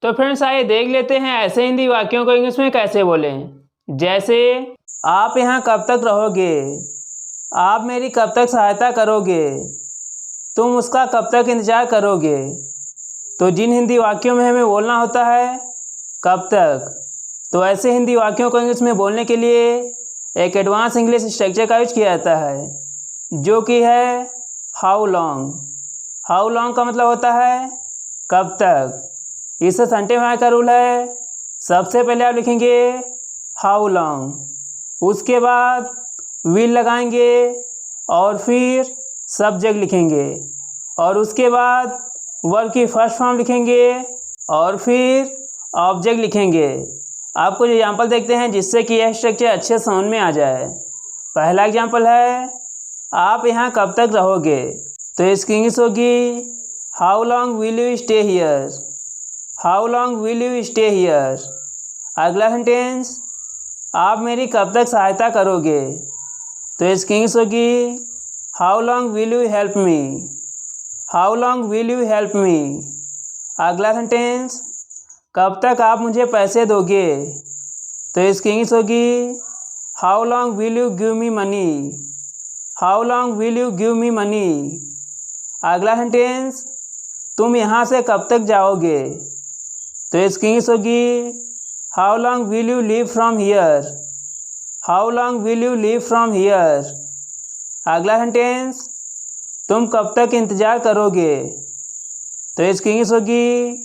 तो फ्रेंड्स आइए देख लेते हैं ऐसे हिंदी वाक्यों को इंग्लिश में कैसे बोलें। जैसे आप यहाँ कब तक रहोगे, आप मेरी कब तक सहायता करोगे, तुम उसका कब तक इंतज़ार करोगे। तो जिन हिंदी वाक्यों में हमें बोलना होता है कब तक, तो ऐसे हिंदी वाक्यों को इंग्लिश में बोलने के लिए एक एडवांस इंग्लिश स्ट्रक्चर का यूज किया जाता है, जो कि है हाउ लॉन्ग। हाउ लॉन्ग का मतलब होता है कब तक। इससे सेंटेंस बनाने का रूल है, सबसे पहले आप लिखेंगे हाउ लॉन्ग, उसके बाद विल लगाएंगे और फिर सब्जेक्ट लिखेंगे और उसके बाद वर्ब की फर्स्ट फॉर्म लिखेंगे और फिर ऑब्जेक्ट लिखेंगे। आप कुछ एग्जाम्पल देखते हैं जिससे कि यह स्ट्रक्चर अच्छे समझ में आ जाए। पहला एग्जाम्पल है आप यहाँ कब तक रहोगे, तो इसकी इंग्लिश होगी how long will you stay here. How long will you stay here. अगला सेंटेंस आप मेरी कब तक सहायता करोगे, तो इसकी इंग्लिश होगी how long will you help me. How long will you help me. अगला सेंटेंस कब तक आप मुझे पैसे दोगे, तो इसकी इंग्लिश होगी how long will you give me money. How long will you give me money. अगला सेंटेंस तुम यहाँ से कब तक जाओगे, तो इसकी इंग्लिश होगी how long will you leave from here. How long will you leave from here. अगला सेंटेंस तुम कब तक इंतज़ार करोगे, तो इसकी इंग्लिश होगी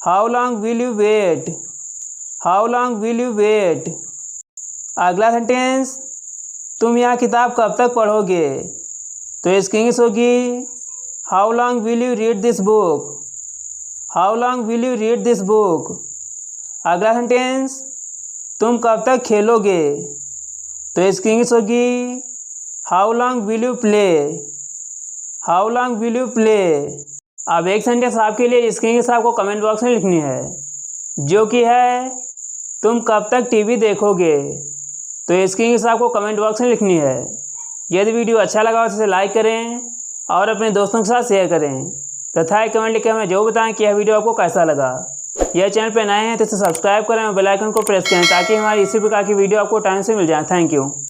how long will you wait. How long will you wait. अगला सेंटेंस तुम यह किताब कब तक पढ़ोगे, तो इसकी इंग्लिश होगी how long will you read this book. How long will you read this book. अगला सेंटेंस तुम कब तक खेलोगे, तो इसकी इंग्लिश होगी how long will you play. How long will you play. अब एक सेंटेंस आपके लिए इसकी इंग्लिश आपको कमेंट बॉक्स में लिखनी है, जो कि है तुम कब तक टीवी देखोगे, तो इसकी इंग्लिश आपको कमेंट बॉक्स में लिखनी है। यदि वीडियो अच्छा लगा तो इसे लाइक करें और अपने दोस्तों के साथ शेयर करें तथा एक कमेंट लिखकर हमें जो बताएं कि यह वीडियो आपको कैसा लगा। यह चैनल पर नए हैं तो इसे सब्सक्राइब करें और बेल आइकन को प्रेस करें ताकि हमारी इसी प्रकार की वीडियो आपको टाइम से मिल जाए। Thank you.